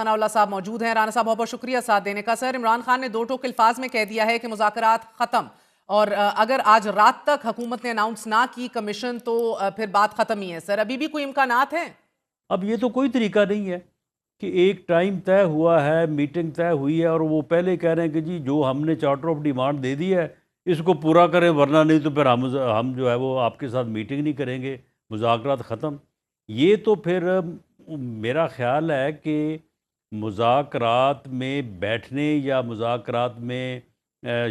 सनाउल्लाह साहब मौजूद हैं। राना साहब बहुत बहुत शुक्रिया साथ देने का। सर, इमरान खान ने दो टोक अल्फाज में कह दिया है कि मुज़ाकरात ख़त्म, और अगर आज रात तक हुकूमत ने अनाउंस ना की कमीशन तो फिर बात ख़त्म ही है। सर, अभी भी कोई इम्कानात हैं? अब ये तो कोई तरीका नहीं है कि एक टाइम तय हुआ है, मीटिंग तय हुई है और वो पहले कह रहे हैं कि जी जो हमने चार्टर ऑफ डिमांड दे दी है इसको पूरा करें, वरना नहीं तो फिर हम जो है वो आपके साथ मीटिंग नहीं करेंगे, मुज़ाकरात ख़त्म। ये तो फिर मेरा ख्याल है कि मुज़ाकरात में बैठने या मुज़ाकरात में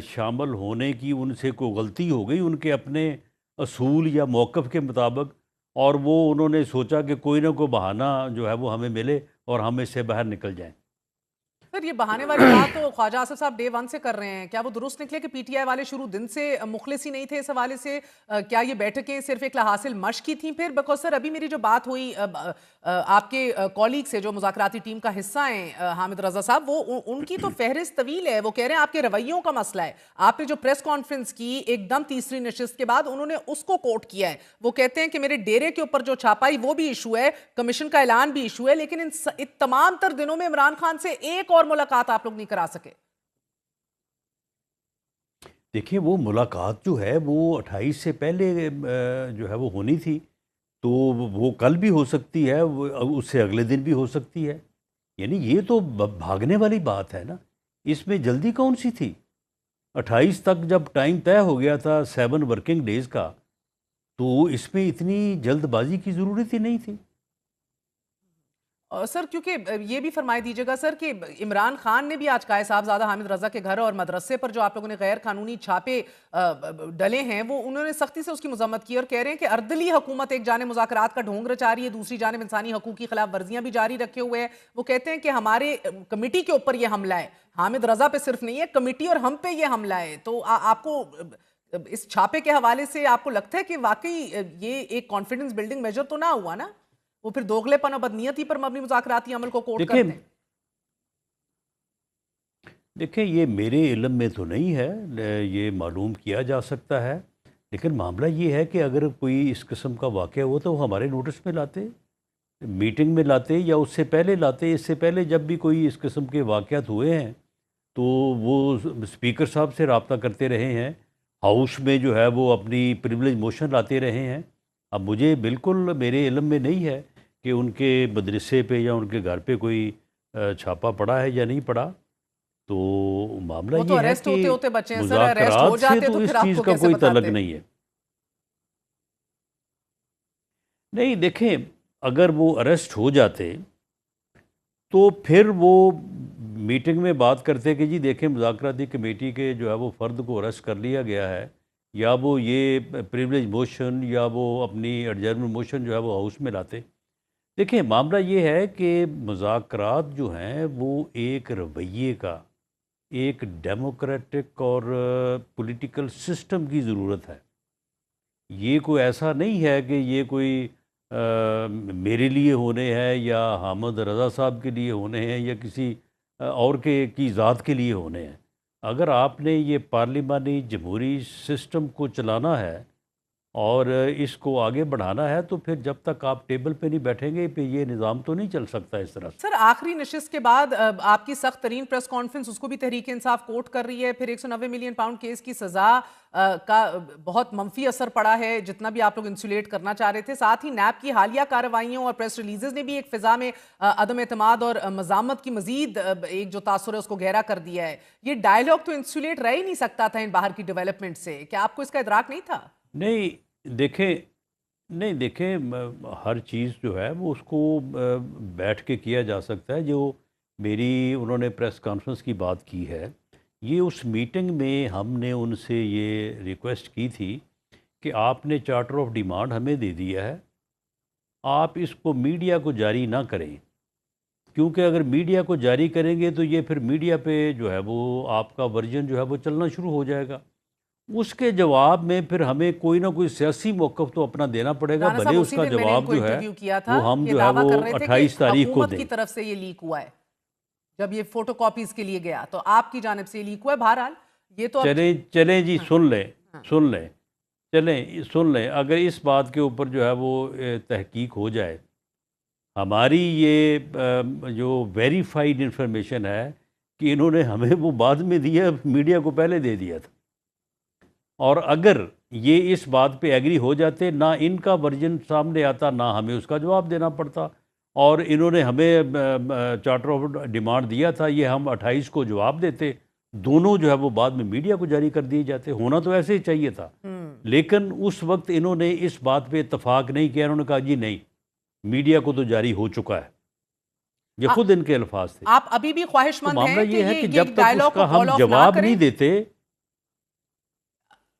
शामिल होने की उनसे कोई गलती हो गई उनके अपने असूल या मौक़िफ़ के मुताबिक, और वो उन्होंने सोचा कि कोई ना कोई बहाना जो है वो हमें मिले और हम इससे बाहर निकल जाएं। सर, ये बहाने वाली बात तो ख्वाजा आसिफ साहब डे वन से कर रहे हैं। क्या वो दुरुस्त निकले कि पीटीआई वाले शुरू दिन से मुखलिस ही नहीं थे इस हवाले से? क्या ये बैठकें सिर्फ एक हासिल मश्क की थी फिर? बिकॉज सर, अभी मेरी जो बात हुई आपके कॉलीग से जो मुज़ाकराती टीम का हिस्सा हैं, हामिद रजा साहब, वो उनकी तो फहरिस्त तवील है। वो कह रहे हैं आपके रवैयों का मसला है। आपने जो प्रेस कॉन्फ्रेंस की एकदम तीसरी नशिस्त के बाद, उन्होंने उसको कोट किया है। वो कहते हैं कि मेरे डेरे के ऊपर जो छापाई वो भी इशू है, कमीशन का ऐलान भी इशू है, लेकिन इन तमाम तर दिनों में इमरान खान से एक और मुलाकात आप लोग नहीं करा सके। देखिए, वो मुलाकात जो है वो 28 से पहले जो है वो होनी थी, तो वो कल भी हो सकती है, वो उससे अगले दिन भी हो सकती है। यानी ये तो भागने वाली बात है ना, इसमें जल्दी कौन सी थी? 28 तक जब टाइम तय हो गया था 7 वर्किंग डेज़ का, तो इसमें इतनी जल्दबाजी की ज़रूरत ही नहीं थी। सर, क्योंकि ये भी फरमाई दीजिएगा सर कि इमरान खान ने भी आज कायद साहबजादा हामिद रजा के घर और मदरसे पर जो आप लोगों ने गैर कानूनी छापे डले हैं, वो उन्होंने सख्ती से उसकी मजम्मत की और कह रहे हैं कि अर्दली हुकूमत एक जाने मुज़ाकरात का ढोंग रचा रही है, दूसरी जानिब इंसानी हकूक की खिलाफ वर्जियां भी जारी रखे हुए हैं। वो कहते हैं कि हमारे कमेटी के ऊपर यह हमला है, हामिद रजा पे सिर्फ नहीं है, कमेटी और हम पे यह हमला है। तो आपको इस छापे के हवाले से आपको लगता है कि वाकई ये एक कॉन्फिडेंस बिल्डिंग मेजर तो ना हुआ ना? वो फिर दोगलेपन और बदनीयती पर मबनी मुज़ाकराती अमल को कोट करते देखिए हैं। देखिए, ये मेरे इल्म में तो नहीं है, ये मालूम किया जा सकता है, लेकिन मामला ये है कि अगर कोई इस किस्म का वाक़या हो तो वो हमारे नोटिस में लाते, मीटिंग में लाते या उससे पहले लाते। इससे पहले जब भी कोई इस किस्म के वाक़यात हुए हैं तो वो स्पीकर साहब से रब्ता करते रहे हैं, हाउस में जो है वो अपनी प्रिविलेज मोशन लाते रहे हैं। अब मुझे बिल्कुल मेरे इल्म में नहीं है कि उनके मदरसे पे या उनके घर पे कोई छापा पड़ा है या नहीं पड़ा। तो मामला वो तो ये है अरेस्ट कि होते होते बचे हैं सर, अरेस्ट हो मुज़ाकरात से जाते तो तो फिर इस चीज़ आपको का कैसे कोई तल्लुक बताते? नहीं है। नहीं, देखें, अगर वो अरेस्ट हो जाते तो फिर वो मीटिंग में बात करते कि जी देखें, मुज़ाकराती कमेटी के जो है वो फ़र्द को अरेस्ट कर लिया गया है, या वो ये प्रिविलेज मोशन या वो अपनी एडजर्नमेंट मोशन जो है वो हाउस में लाते। देखिए, मामला ये है कि मुज़ाकरात जो हैं वो एक रवैये का, एक डेमोक्रेटिक और पॉलिटिकल सिस्टम की ज़रूरत है। ये कोई ऐसा नहीं है कि ये कोई मेरे लिए होने हैं या हामिद रज़ा साहब के लिए होने हैं या किसी और के की ज़ात के लिए होने हैं। अगर आपने ये पार्लिमानी जमहूरी सिस्टम को चलाना है और इसको आगे बढ़ाना है, तो फिर जब तक आप टेबल पे नहीं बैठेंगे फिर ये निज़ाम तो नहीं चल सकता इस तरह से। सर, आखिरी नशिस्त के बाद आपकी सख्त तरीन प्रेस कॉन्फ्रेंस, उसको भी तहरीक इंसाफ कोर्ट कर रही है। फिर 190 मिलियन पाउंड केस की सजा का बहुत मंफी असर पड़ा है, जितना भी आप लोग इंसुलेट करना चाह रहे थे। साथ ही नैब की हालिया कार्रवाइयों और प्रेस रिलीजेस ने भी एक फिजा में अदम एतमाद और मजामत की मजीद एक जो तासुर है उसको गहरा कर दिया है। ये डायलॉग तो इंसुलेट रह ही नहीं सकता था इन बाहर की डेवलपमेंट से। क्या आपको इसका इदराक नहीं था? नहीं, देखें, नहीं देखें, हर चीज़ जो है वो उसको बैठ के किया जा सकता है। जो मेरी उन्होंने प्रेस कॉन्फ्रेंस की बात की है, ये उस मीटिंग में हमने उनसे ये रिक्वेस्ट की थी कि आपने चार्टर ऑफ डिमांड हमें दे दिया है, आप इसको मीडिया को जारी ना करें, क्योंकि अगर मीडिया को जारी करेंगे तो ये फिर मीडिया पे जो है वो आपका वर्जन जो है वो चलना शुरू हो जाएगा। उसके जवाब में फिर हमें कोई ना कोई सियासी मौक़िफ़ तो अपना देना पड़ेगा, राना भले साहब, उसी उसका दिन मैंने जवाब इनको जो है इंटरव्यू किया था। वो हम ये जो है दावा वो कर रहे थे कि 28 तारीख को हुकूमत की दें। तरफ से ये लीक हुआ है। जब ये फोटोकॉपीज के लिए गया तो आपकी जानिब से लीक हुआ है। बहरहाल, ये तो अब चलें चलें जी, हाँ, सुन लें, हाँ। सुन लें, चलें सुन लें, अगर इस बात के ऊपर जो है वो तहकीक हो जाए हमारी ये जो वेरीफाइड इंफॉर्मेशन है कि इन्होंने हमें वो बाद में दिया, मीडिया को पहले दे दिया था। और अगर ये इस बात पे एग्री हो जाते, ना इनका वर्जन सामने आता, ना हमें उसका जवाब देना पड़ता। और इन्होंने हमें चार्टर ऑफ डिमांड दिया था, ये हम 28 को जवाब देते, दोनों जो है वो बाद में मीडिया को जारी कर दिए जाते। होना तो ऐसे ही चाहिए था, लेकिन उस वक्त इन्होंने इस बात पे इत्तफाक नहीं किया। इन्होंने कहा जी नहीं, मीडिया को तो जारी हो चुका है। ये खुद इनके अल्फाज थे। आप अभी भी तो ख्वाहिशमंद मामला हैं कि ये है कि ये जब तक डायलॉग उसका को कॉल हम ऑफ ना जवाब करें? नहीं देते,